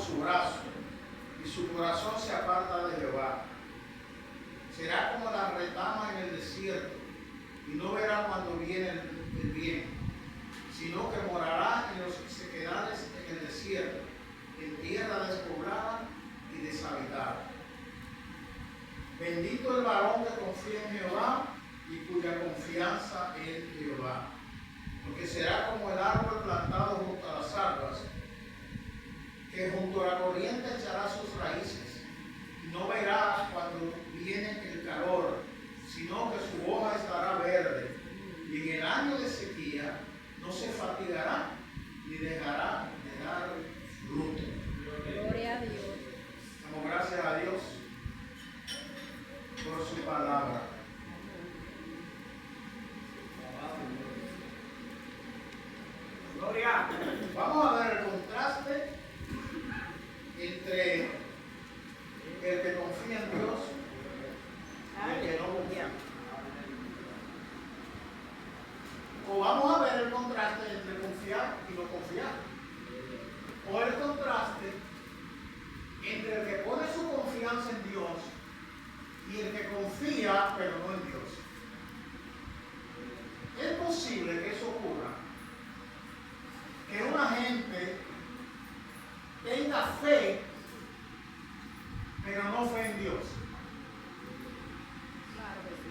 su brazo, y su corazón se aparta de Jehová. Será como la retama en el desierto, y no verá cuando viene el bien, sino que morará en los sequedales en el desierto, en tierra despoblada y deshabitada. Bendito el varón que confía en Jehová y cuya confianza es Jehová, porque será como el árbol plantado junto a las aguas, que junto a la corriente echará sus raíces, y no verá cuando viene el calor, sino que su hoja estará verde, y en el año de sequía no se fatigará, ni dejará de dar fruto. Gloria a Dios. Damos gracias a Dios por su palabra. Gloria. Vamos a ver el contraste entre el que confía en Dios y el que no confía. O vamos a ver el contraste entre confiar y no confiar. O el contraste entre el que pone su confianza en Dios y el que confía pero no en Dios. Es posible que eso ocurra, que una gente tenga fe pero no fe en Dios. Claro que sí.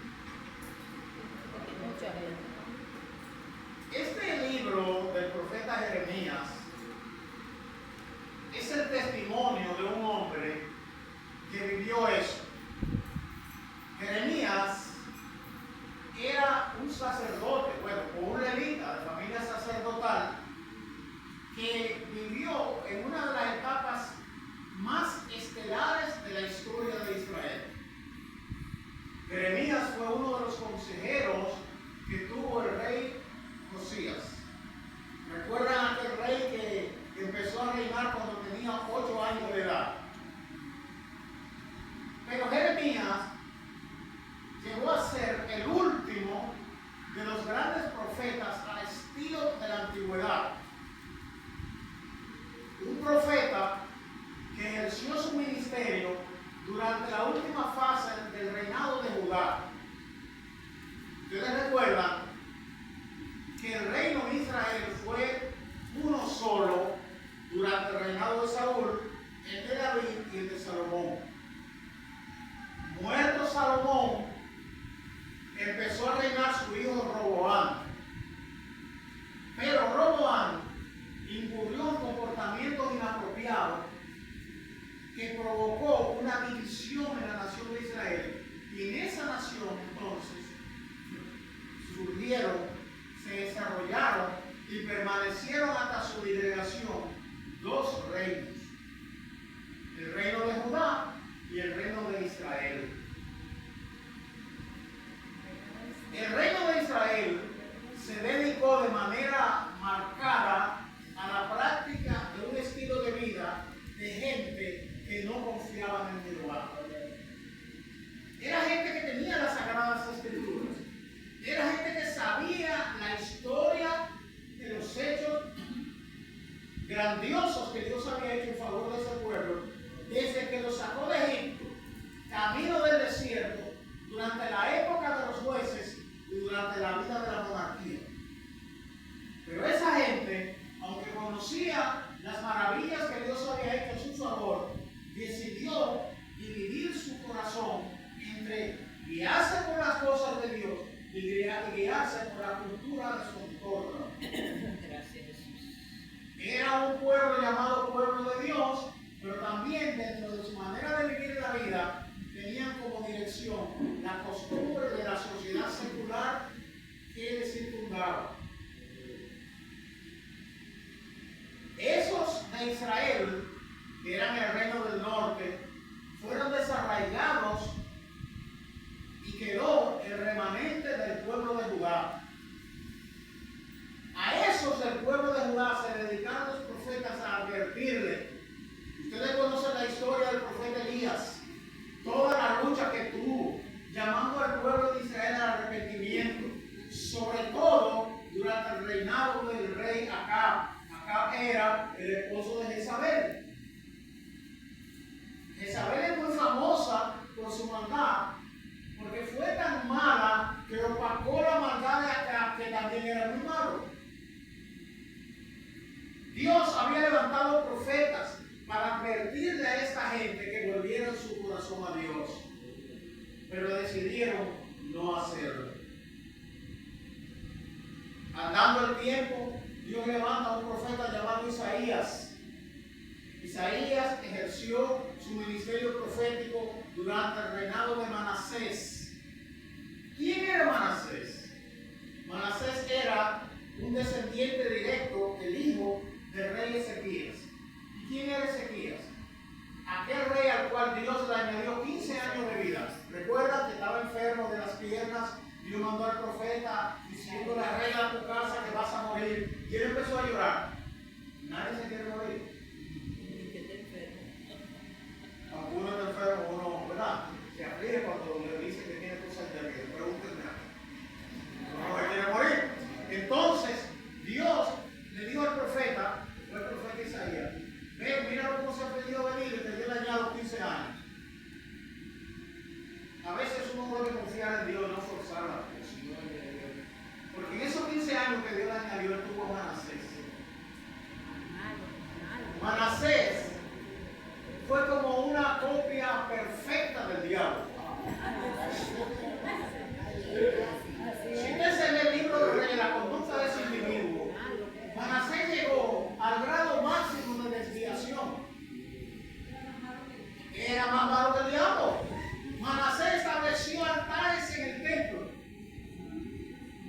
Mucha gente. Este libro del profeta Jeremías es el testimonio de un hombre que vivió eso. Jeremías era un sacerdote, un levita de familia sacerdotal, que vivió en una de las etapas más estelares de la historia de Israel. Jeremías fue uno de los consejeros que tuvo el rey Josías. ¿Recuerdan aquel rey que empezó a reinar cuando tenía 8 años de edad? Pero Jeremías llegó a ser el último de los grandes profetas al estilo de la antigüedad. Un profeta que ejerció su ministerio durante la última fase del reinado de Judá. Ustedes recuerdan que el reino de Israel fue uno solo durante el reinado de Saúl, el de David y el de Salomón. Muerto Salomón, empezó a reinar su hijo Roboam. Pero Roboam incurrió en comportamientos inapropiados que provocó una división en la nación de Israel. Y en esa nación entonces surgieron, se desarrollaron y permanecieron hasta su disgregación 2 reinos: el reino de Judá y el reino de Israel. El reino de Israel se dedicó de manera marcada a la práctica de un estilo de vida de gente que no confiaba en Jehová. Era gente que tenía las Sagradas Escrituras. Era gente que sabía la historia de los hechos grandiosos que Dios había hecho en favor de ese pueblo desde que los sacó de Egipto, camino del desierto, durante la época de los jueces y durante la vida de la monarquía. Pero esa gente, aunque conocía las maravillas que Dios había hecho en su favor, decidió dividir su corazón entre guiarse por las cosas de Dios y guiarse por la cultura de su entorno. Gracias, Jesús. Era un pueblo llamado pueblo de Dios, pero también dentro de su manera de vivir la vida tenían como dirección la costumbre de la sociedad secular que les circundaba. Esos de Israel, que eran el reino del norte, fueron desarraigados y quedó el remanente del pueblo de Judá. A esos del pueblo de Judá se dedicaron los profetas a advertirle. Ustedes conocen la historia del profeta Elías, toda la lucha que tuvo, llamando al pueblo de Israel al arrepentimiento, sobre todo durante el reinado del rey Acab. Acab era el esposo de Jezabel. Jezabel es muy famosa por su maldad, porque fue tan mala que opacó la maldad de Acab, que también era muy malo. Dios había levantado profetas para advertirle a esta gente que volvieran su corazón a Dios, pero decidieron no hacerlo. Andando el tiempo, Dios levanta a un profeta llamado Isaías. Isaías ejerció su ministerio profético durante el reinado de Manasés. ¿Quién era Manasés? Manasés era un descendiente directo, el hijo del rey Ezequías. ¿Y quién era Ezequías? Aquel rey al cual Dios le añadió 15 años de vida. Recuerda que estaba enfermo de las piernas. Dios mandó al profeta diciéndole: arregla tu casa que vas a morir. Y él empezó a llorar. Nadie se quiere morir. Aunque uno está enfermo, uno, ¿verdad? Se aflige cuando le dice que tiene cosas de vida. Pregúntenme a mí. Uno no quiere morir. Entonces, Dios le dijo al profeta, fue el profeta Isaías: ven, mira cómo se ha pedido venir y te dio el añado 15 años. A veces uno debe confiar en Dios, no forzar la cosa. Porque en esos 15 años que Dios le añadió, él tuvo a Manasés. Manasés fue como una copia perfecta del diablo. Si usted se lee el libro de Reyes, la conducta de ese individuo, Manasés llegó al grado máximo de desviación. Era más malo que el diablo. Manasés estableció altares en el templo,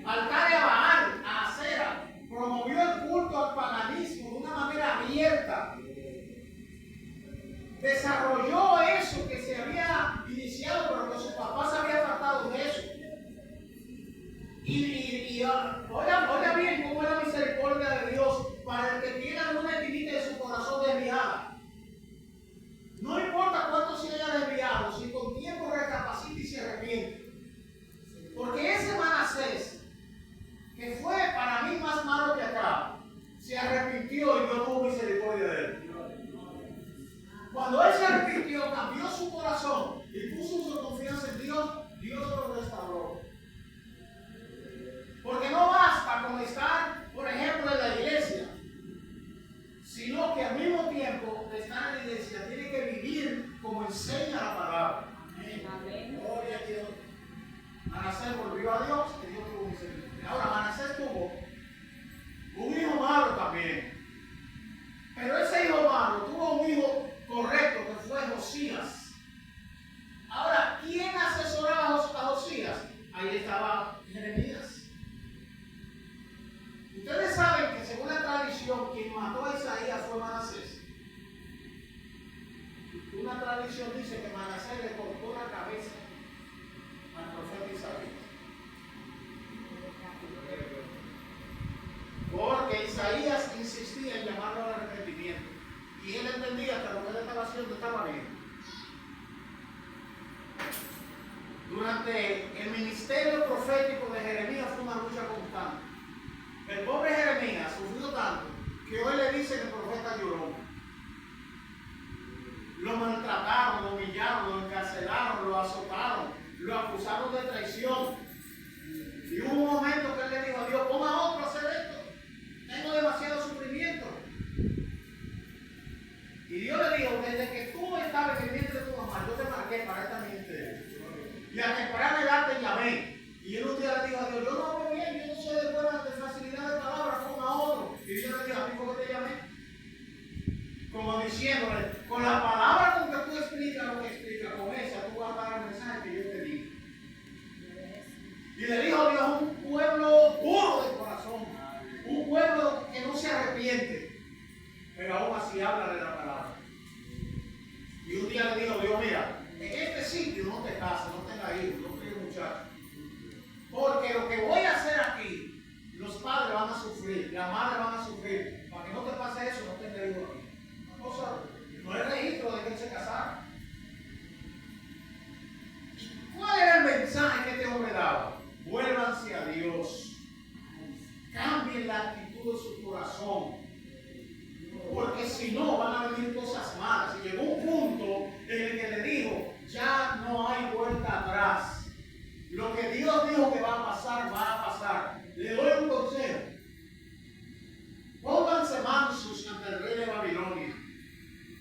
altares a Baal, a Acera, promovió el culto al paganismo de una manera abierta. Desarrolló eso que se había iniciado, pero que su papá se había apartado de eso. Y oiga bien cómo es la misericordia de Dios para el que tiene alguna espinita de su corazón desviada. No importa cuánto se haya desviado, si con tiempo recapacita y se arrepiente. Porque ese Manasés, que fue para mí más malo que acá, se arrepintió y Dios tuvo misericordia de él. Cuando él se arrepintió, cambió su corazón y puso su confianza en Dios, Dios lo restauró. Porque no basta con estar, por ejemplo, en la iglesia, sino que al mismo tiempo de estar en la iglesia tiene que vivir como enseña la palabra. Amén. Gloria a Dios. Manasés volvió a Dios y Dios tuvo misericordia. Ahora, Manasés tuvo un hijo malo también. Pero ese hijo malo tuvo un hijo correcto que fue Josías. Ahora, ¿quién asesoraba a Josías? Ahí estaba Jeremías. Ustedes saben que según la tradición, quien mató a Isaías fue Manasés. Una tradición dice que Manasés le cortó la cabeza al profeta Isaías. Porque Isaías insistía en llamarlo al arrepentimiento. Y él entendía que lo que él estaba haciendo estaba bien. Durante el ministerio profético de Jeremías fue una lucha constante. El pobre Jeremías sufrió tanto que hoy le dicen el profeta llorón. Lo maltrataron, lo humillaron, lo encarcelaron, lo azotaron, lo acusaron de traición. Y hubo un momento que él le dijo a Dios: ponga a otro a hacer esto. Tengo demasiado sufrimiento. Y Dios le dijo: desde que tú estabas en el vientre de tu mamá, yo te marqué para esta ministerio. Y a temprana edad te llamé. Y él un día le dijo a Dios: yo no hablo bien, yo no soy de buena de facilidad de palabras, ponga a otro. Y Dios le dijo: a mí por qué te llamé. Como diciéndole: con la palabra con que tú explicas lo que explicas, con esa tú vas a dar el mensaje que yo te di. Y le dijo Dios: un pueblo duro de corazón, un pueblo que no se arrepiente, pero aún así habla de la palabra. Y un día le dijo Dios: mira, en este sitio no te cases, no tengas hijos, no críes muchachos. Porque lo que voy a hacer aquí, los padres van a sufrir, las madres van a sufrir. Para que no te pase eso, no tengas hijos aquí. Una cosa, no hay registro de que él se casara. ¿Cuál era el mensaje que este hombre daba? Vuélvanse a Dios. Cambien la actitud de su corazón. Porque si no, van a venir cosas malas. Y llegó un punto en en el que le dijo, ya no hay vuelta atrás. Lo que Dios dijo que va a pasar, va a pasar. Le doy un consejo. Pónganse mansos ante el rey de Babilonia.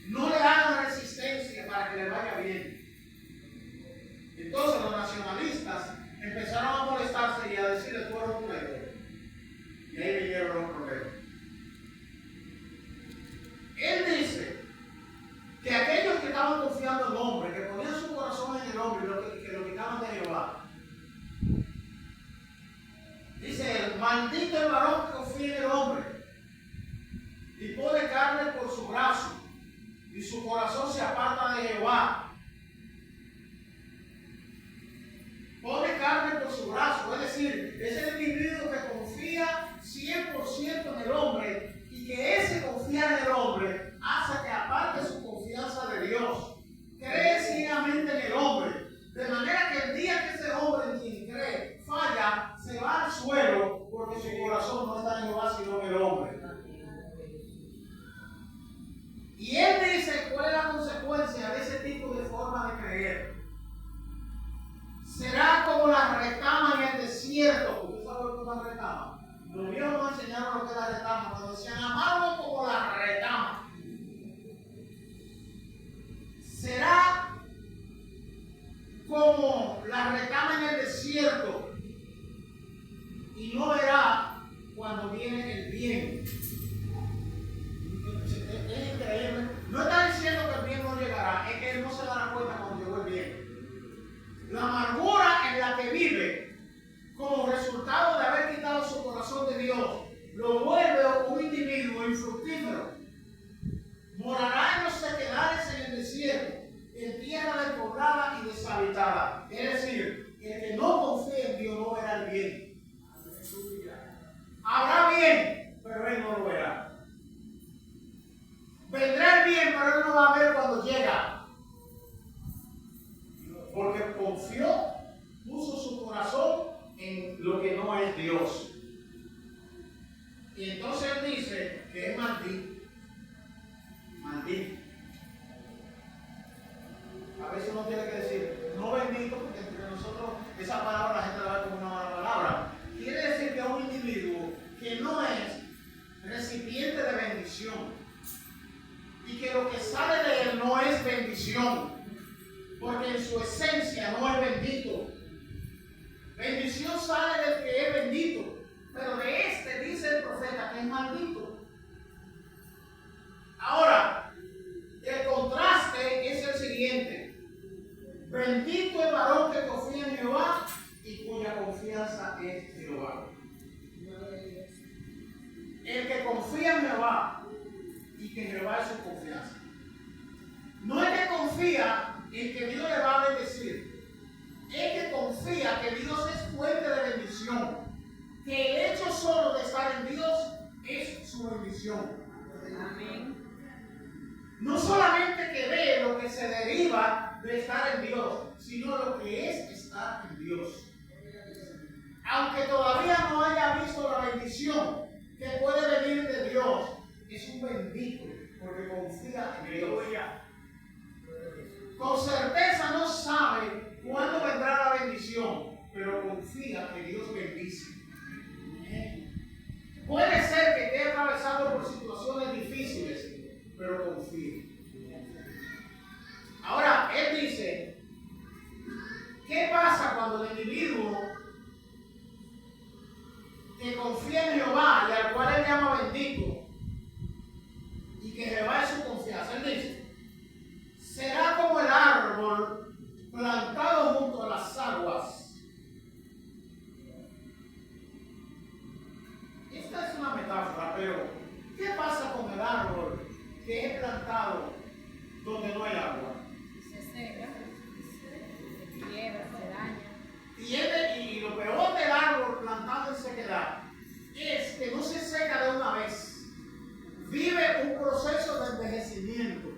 No le hagan resistencia para que le vaya bien. Entonces los nacionalistas empezaron a molestarse y a decirle, tú eres un traidor. Y ahí vinieron los problemas. Él dice que aquellos que estaban confiando en el hombre, que ponían su corazón en el hombre y que lo quitaban de Jehová, dice, maldito el varón que confía en el hombre y pone carne por su brazo y su corazón se aparta de Jehová. Pone carne por su brazo, es decir, es el individuo que confía 100% en el hombre y que ese confiar en el hombre hace que aparte su confianza de Dios. Cree ciegamente en el hombre, de manera que el día que ese hombre en quien cree falla, se va al suelo porque su corazón no está en Jehová sino en el hombre. Y él dice cuál es la consecuencia de ese tipo de forma de creer. Será como la retama en el desierto. ¿Usted sabe lo que es una retama? Los viejos nos enseñaron lo que es la retama. Cuando decían amarlo como la retama. Será como la retama en el desierto. Y no verá cuando viene el bien. Es increíble. No está diciendo que el bien no llegará. Es que él no se dará cuenta cuando llegó el bien. La amargura en la que vive, como resultado de haber quitado su corazón de Dios, lo vuelve un individuo infructífero. Morará en los sequedales en el desierto, en tierra despoblada y deshabitada. Es decir, el que no confía en Dios no verá el bien. Habrá bien, pero él no lo verá. Vendrá el bien, pero él no va a ver cuando llega. Porque confió, puso su corazón en lo que no es Dios. Y entonces él dice que es maldito. Maldito. A veces uno tiene que decir, no bendito, porque entre nosotros esa palabra la gente la ve como una mala palabra. Quiere decir que es un individuo que no es recipiente de bendición. Y que lo que sale de él no es bendición. Porque en su esencia no es bendito. Bendición sale del que es bendito. Pero de este dice el profeta que es maldito. Ahora, el contraste es el siguiente. Bendito el varón que confía en Jehová y cuya confianza es Jehová. El que confía en Jehová y que Jehová es su confianza. No es que confía en que Dios le va a bendecir. Es que confía que Dios es fuente de bendición. Que el hecho solo de estar en Dios es su bendición. Amén. No solamente que ve lo que se deriva de estar en Dios, sino lo que es estar en Dios. Aunque todavía no haya visto la bendición que puede venir de Dios, es un bendito porque confía en Dios. Con certeza no sabe cuándo vendrá la bendición, pero confía que Dios bendice. Puede ser que esté atravesando por situaciones difíciles, pero confía. Ahora, él dice, ¿qué pasa cuando el individuo que confía en Jehová y al cual él llama bendito, y que Jehová es su confianza? Él dice, será como el árbol plantado junto a las aguas. Esta es una metáfora, pero ¿qué pasa con el árbol que es plantado donde no hay agua? Se seca, se quiebra, se daña. Y lo peor del árbol plantado en sequedad es que no se seca de una vez. Vive un proceso de envejecimiento.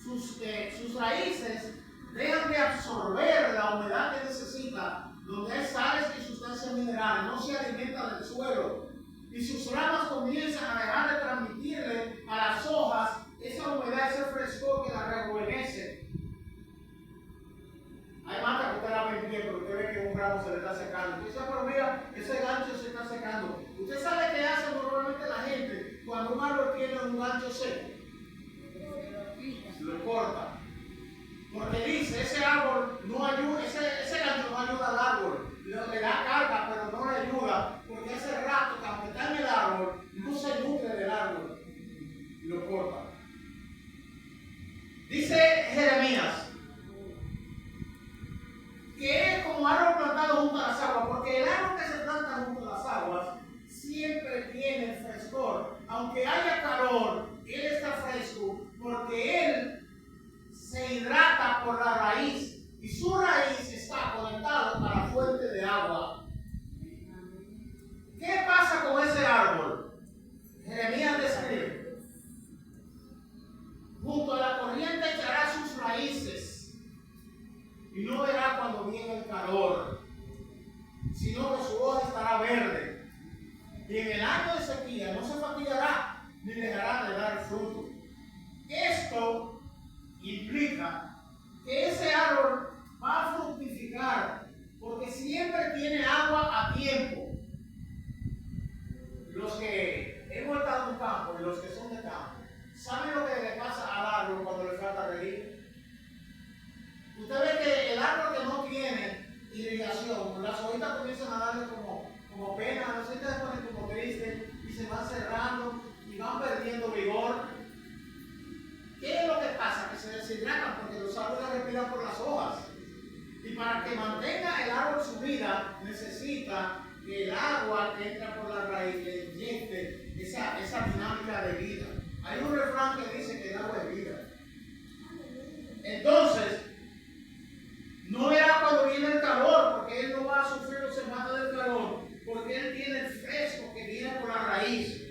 Sus raíces dejan de absorber la humedad que necesita, donde hay sales y sustancias minerales, no se alimenta del suelo. Y sus ramas comienzan a dejar de transmitirle a las hojas esa humedad, ese frescor que la rejuvenece. Hay matas que usted la ve en pie, pero usted ve que un ramo se le está secando. Usted dice, pero mira, ese gancho se está secando. Usted sabe qué hace normalmente la gente cuando un árbol tiene un gancho seco. Lo corta. Porque dice, ese árbol no ayuda, ese gancho no ayuda al árbol. Le da carga, pero no le ayuda. Porque hace rato que aunque está en el árbol, no se nutre del árbol. Y lo corta. Dice Jeremías que es como árbol plantado junto a las aguas, porque el árbol que se planta junto a las aguas siempre tiene frescor. Aunque haya calor, él está fresco porque él se hidrata por la raíz y su raíz está conectada a la fuente de agua. ¿Qué pasa con ese árbol? Jeremías describe: junto a la corriente echará sus raíces y no verá cuando viene el calor, sino que su hoja estará verde. Y en el año de sequía no se fatigará ni dejará de dar fruto. Esto implica que ese árbol va a fructificar porque siempre tiene agua a tiempo. Los que hemos estado en campo y los que son de campo, ¿saben lo que le pasa al árbol cuando le falta reguero? Usted ve que el árbol que no tiene irrigación, las hojitas comienzan a darle como pena, las hojitas se ponen como tristes y se van cerrando y van perdiendo vigor. ¿Qué es lo que pasa? Que se deshidratan porque los árboles respiran por las hojas. Y para que mantenga el árbol su vida, necesita que el agua que entra por la raíz le inyecte esa dinámica de vida. Hay un refrán que dice que el agua es vida. Entonces, no verá cuando viene el calor, porque él no va a sufrir los embates del calor, porque él tiene el fresco que viene por la raíz.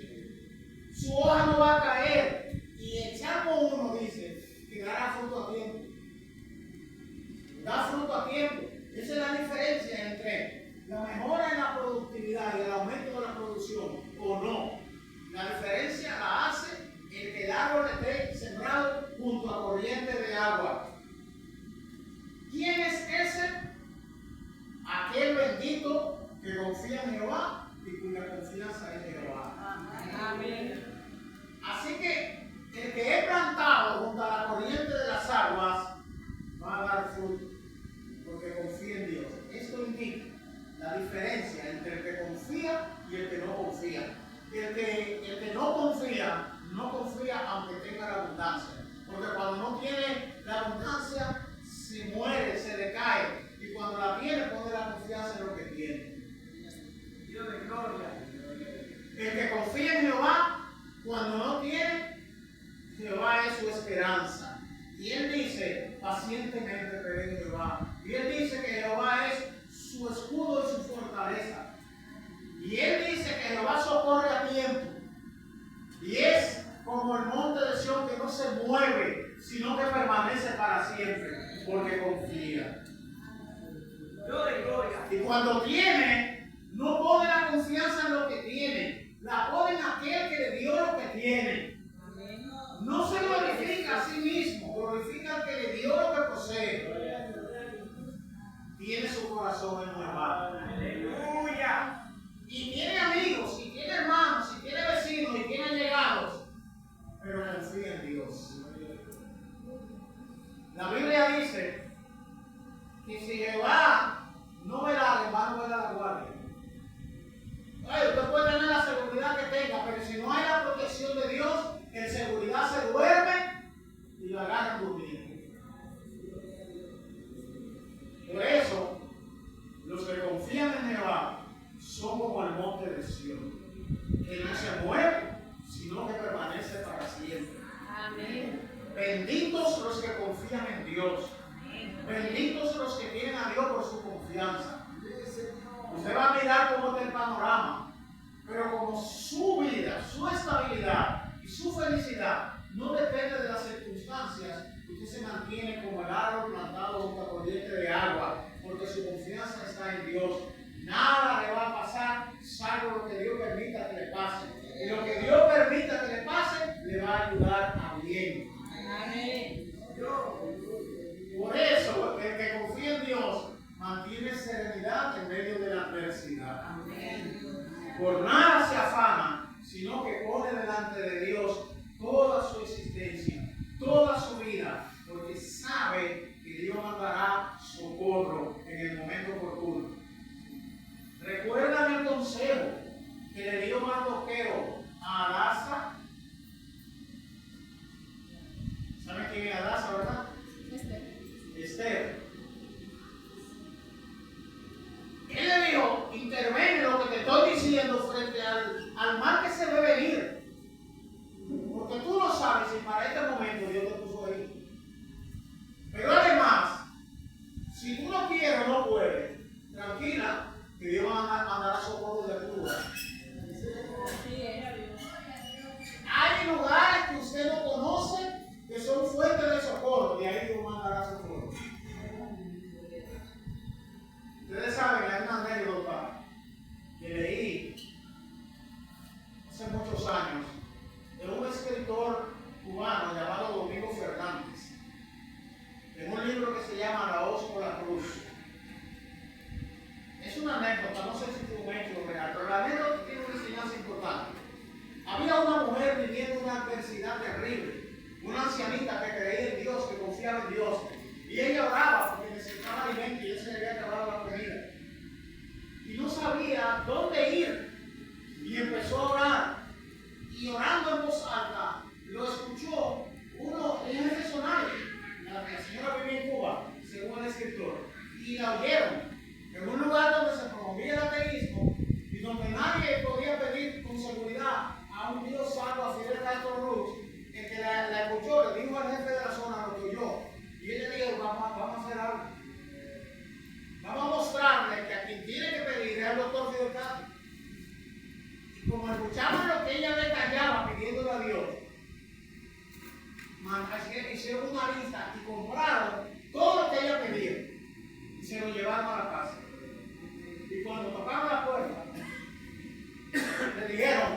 Su hoja no va a caer. Y el Salmo 1 dice que dará fruto a tiempo. Da fruto a tiempo. Esa es la diferencia entre la mejora en la productividad y el aumento de la producción o no. La diferencia la hace el que el árbol esté sembrado junto a corrientes de agua. ¿Quién es ese? Aquel bendito que confía en Jehová y cuya confianza es Jehová. Amén. Así que el que es plantado junto a la corriente de las aguas va a dar fruto porque confía en Dios. Esto indica la diferencia entre el que confía y el que no confía. El que no confía aunque tenga la abundancia. Porque cuando no tiene la abundancia, se muere, se decae. Y cuando la tiene, pone la confianza en lo que tiene. Dios de gloria. El que confía en Jehová, cuando no tiene, Jehová es su esperanza. Y él dice, pacientemente esperé en Jehová. Y él dice que Jehová es su escudo y su fortaleza. Y él dice que Jehová socorre a tiempo. Y es como el monte de Sión que no se mueve, sino que permanece para siempre, porque confía. Y cuando tiene, no pone la confianza en lo que tiene, la pone en aquel que le dio lo que tiene. No se glorifica a sí mismo, glorifica al que le dio lo que posee. Tiene su corazón en Jehová. Aleluya. Y tiene amigos, y tiene hermanos, y tiene vecinos, y tiene allegados, pero confía en Dios. La Biblia dice que si Jehová no verá, en vano verá la guardia. Usted puede tener la seguridad que tenga, pero si no hay la protección de Dios, en seguridad se duerme y lo agarran durmiendo. Por eso, los que confían en Jehová son como el monte de Sión, que no se mueve, sino que permanece para siempre. Amén. Benditos los que confían en Dios. Benditos los que tienen a Dios por su confianza. Usted va a mirar cómo está el panorama, pero como su vida, su estabilidad y su felicidad no depende de las circunstancias, usted se mantiene como el árbol plantado junto a corriente de agua, porque su confianza está en Dios. Nada le va a pasar, salvo lo que Dios permita que le pase. Y lo que Dios permita que le pase, le va a ayudar a bien. Amén. Por eso, el que confía en Dios por nada se afana, sino que pone delante de Dios toda su existencia, toda su vida, porque sabe que Dios mandará socorro en el momento oportuno. ¿Recuerdan el consejo que le dio Mardoqueo a Hadasa? ¿Saben quién es Hadasa, verdad? Esther. Él le dijo: interviene lo que te estoy diciendo frente al mal que se ve venir. Porque tú no sabes si para este momento Dios te puso ahí. Pero además, si tú no quieres o no puedes, tranquila, que Dios mandará socorro de tu lugar. Hay lugares que usted no conoce que son fuentes de socorro, y ahí Dios mandará socorro. Ustedes saben, hay una anécdota que leí hace muchos años de un escritor cubano llamado Domingo Fernández, en un libro que se llama La hoz por la cruz. Es una anécdota, no sé si fue un hecho real, pero la anécdota tiene una enseñanza importante. Había una mujer viviendo una adversidad terrible, una ancianita que creía en Dios, que confiaba en Dios, y ella oraba porque necesitaba alimento y ya se le había acabado la comida. Y no sabía dónde ir, y empezó a orar, y orando en voz alta, lo escuchó un funcionario. La señora vivía en Cuba, según el escritor, y la oyeron en un lugar donde se promovía el ateísmo y donde nadie podía pedir con seguridad a un Dios salvo, a Fidel Castro Ruz. El que la escuchó le dijo al jefe de la zona lo que oyó, y él le dijo: vamos a hacer algo, vamos a mostrarle que a quien tiene que pedir es al doctor Fidel Castro. Y como escuchaban lo que ella le callaba pidiéndole a Dios, hicieron una lista y compraron todo lo que ella pedía y se lo llevaron a la casa. Y cuando tocaron la puerta, le dijeron: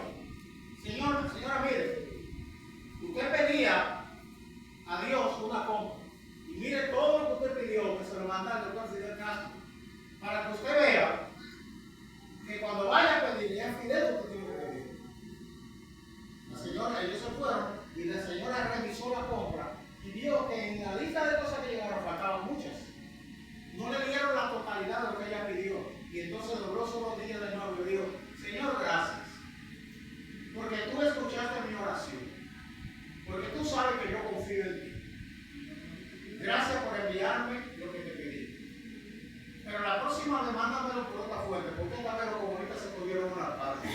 señora, mire, usted pedía a Dios una compra, y mire todo lo que usted pidió, que se lo manda al doctor Fidel Castro, para que usted vea que cuando vaya a pedir, es Fidel lo que tiene que pedir. La señora, ellos se fueron, y la señora revisó la compra y vio que en la lista de cosas que llegaron faltaban muchas. No le dieron la totalidad de lo que ella pidió. Y entonces dobló sus rodillas de nuevo y le dijo: Señor, gracias, porque tú escuchaste mi oración, porque tú sabes que yo confío en ti. Gracias por enviarme lo que te pedí. Pero la próxima vez mándamelo por otra fuente, porque esta vez los comunistas se pudieron una parte.